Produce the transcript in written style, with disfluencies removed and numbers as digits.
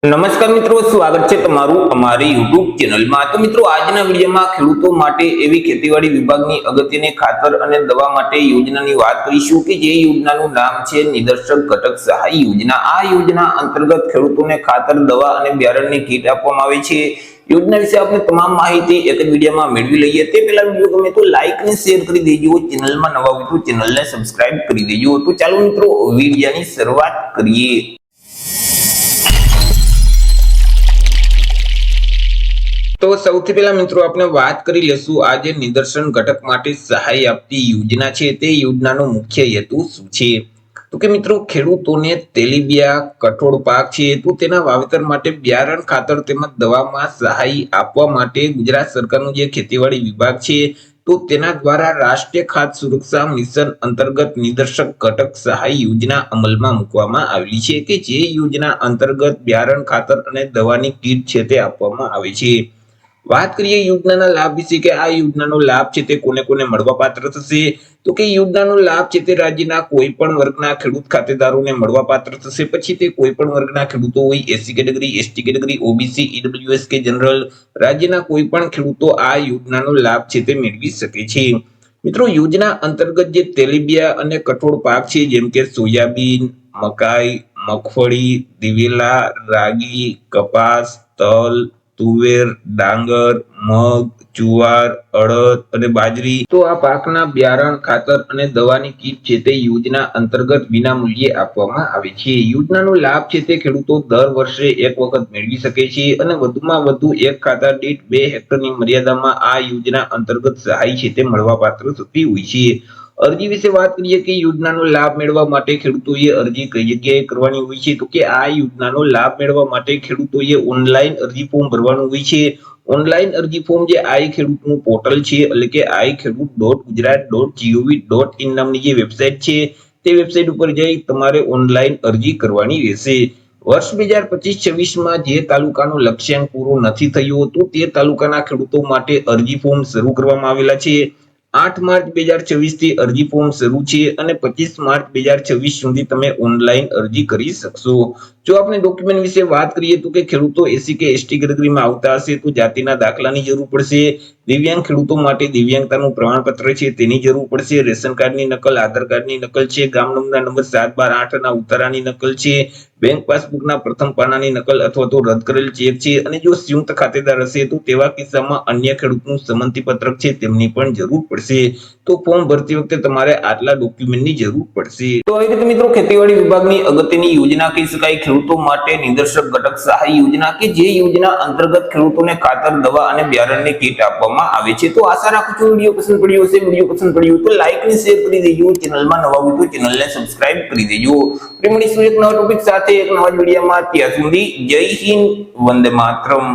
નમસ્કાર મિત્રો, સ્વાગત છે તમારું અમારી YouTube ચેનલમાં। તો મિત્રો, આજના વિડીયોમાં ખેડૂતો માટે એવી ખેતીવાડી વિભાગની અગત્યની ખાતર અને દવા માટે યોજનાની વાત કરીશું કે જે યોજનાનું નામ છે નિદર્શક ઘટક સહાય યોજના। આ યોજના અંતર્ગત ખેડૂતોને ખાતર, દવા અને બિયારણની કીટ આપવામાં આવે છે। યોજના વિશે આપણે તમામ માહિતી એક જ વિડીયોમાં મેળવી લઈએ। તે પહેલા વિડીયો ગમે તો લાઈક અને શેર કરી દેજો। ચેનલમાં નવા હોય તો ચેનલને સબસ્ક્રાઇબ કરી દેજો। તો ચાલો મિત્રો, વિડીયોની શરૂઆત કરીએ। તો સૌથી પહેલા મિત્રો આપણે વાત કરી લેશું આજે નિદર્શન ઘટક માટે સહાય આપતી યોજના છે તે યોજનાનો મુખ્ય હેતુ શું છે। તો કે મિત્રો, ખેડૂતોને તેલીબિયા કઠોળ પાક છે તો તેના વાવેતર માટે બિયારણ, ખાતર તેમજ દવામાં સહાય આપવા માટે ગુજરાત સરકારનું જે ખેતીવાડી વિભાગ છે તો તેના દ્વારા રાષ્ટ્રીય ખાદ્ય સુરક્ષા મિશન અંતર્ગત નિદર્શક ઘટક સહાય યોજના અમલમાં મૂકવામાં આવેલી છે કે જે યોજના અંતર્ગત બિયારણ, ખાતર અને દવાની કીટ છે તે આપવામાં આવે છે। વાત કરીએ યોજનાના લાભ વિશે કે આ યોજનાનો લાભ છે તે કોને કોને મળવાપાત્ર થશે। તો કે યોજનાનો લાભ છે તે રાજ્યના કોઈ પણ વર્ગના ખેડૂત ખાતેદારોને મળવાપાત્ર થશે। પછી તે કોઈ પણ વર્ગના ખેડૂતો હોય, SC category, ST category, OBC, EWS કે જનરલ, રાજ્યના કોઈ પણ ખેડૂતો આ યોજનાનો લાભ છે તે મેળવી શકે છે। મિત્રો, યોજના અંતર્ગત જે તેલીબિયા અને કઠોળ પાક છે જેમ કે સોયાબીન, મકાઈ, મગફળી, દિવેલા, રાગી, કપાસ, તલ, તુવેર, ડાંગર, મગ, જુવાર, અડદ અને બાજરી તો આ પાકના બિયારણ, ખાતર અને દવાની કીટ છે તે યોજના અંતર્ગત વિના મૂલ્યે આપવામાં આવે છે। યોજનાનો લાભ છે તે ખેડૂતો દર વર્ષે એક વખત મેળવી શકે છે અને વધુમાં વધુ એક ખાતર દીઠ 2 હેક્ટરની મર્યાદામાં આ યોજના અંતર્ગત સહાય છે તે મળવાપાત્ર થતી હોય છે। અરજી વિશે વાત કરીએ કે યોજનાનો લાભ મેળવવા માટે ખેડૂતોએ અરજી કઈ જગ્યાએ કરવાની હોય છે। તો કે આ યોજનાનો લાભ મેળવવા માટે ખેડૂતોએ ઓનલાઈન અરજી ફોર્મ ભરવાનું હોય છે। ઓનલાઈન અરજી ફોર્મ જે આઈ ખેડૂતનું પોર્ટલ છે એટલે કે iKhedoot.gujarat.gov.in નામની જે વેબસાઇટ છે તે વેબસાઇટ ઉપર જઈ તમારે ઓનલાઈન અરજી કરવાની રહેશે। વર્ષ 2025-26માં જે તાલુકાનો લક્ષ્યાંક પૂરો નથી થયો તો તે તાલુકાના ખેડૂતો માટે અરજી ફોર્મ શરૂ કરવામાં આવેલા છે। 8 માર્ચ 2026 થી અરજી ફોર્મ શરૂ છે અને 25 માર્ચ 2026 સુધી તમે ઓનલાઈન અરજી કરી શકશો। જો આપણે ડોક્યુમેન્ટ વિશે વાત કરીએ તો કે ખેડૂતો એસસી કે એસટી કેટેગરીમાં આવતા હશે તો જાતિના દાખલાની જરૂર પડશે। દિવ્યાંગ ખેડૂતો માટે દિવ્યાંગતાનું પ્રમાણપત્ર છે તેની જરૂર પડશે। રેશન કાર્ડની નકલ, આધાર કાર્ડની નકલ છે, ગામ નંબરના નંબર 7, 12, 8 ના ઉતારાની નકલ છે, બેંક પાસબુકના પ્રથમ પાનાની નકલ અથવા તો રદ કરેલ ચેક છે અને જો સંયુક્ત ખાતેદાર હશે તો તેવા કિસ્સામાં અન્ય ખેડૂતનું સંમતિ પત્રક છે તેમની પણ જરૂર પડશે। તો ફોર્મ ભરતી વખતે તમારે આટલા ડોક્યુમેન્ટની જરૂર પડશે। તો આવી રીતે મિત્રો, ખેતીવાડી વિભાગની અગત્યની યોજના કહી શકાય ખેડૂતો માટે નિદર્શક ઘટક સહાય યોજના કે જે યોજના અંતર્ગત ખેડૂતોને ખાતર, દવા અને બિયારણની કીટ આપવામાં આવે છે। તો આશા રાખું છું વિડીયો પસંદ પડ્યો હશે। વિડીયો પસંદ પડ્યો તો લાઈક અને શેર કરી દેજો। ચેનલમાં નવા હોય તો ચેનલને સબસ્ક્રાઇબ કરી દેજો। મળીશું એક નવા ટોપિક સાથે એક નવા વિડીયોમાં। ત્યાં સુધી જય હિન્દ, વંદે માતરમ।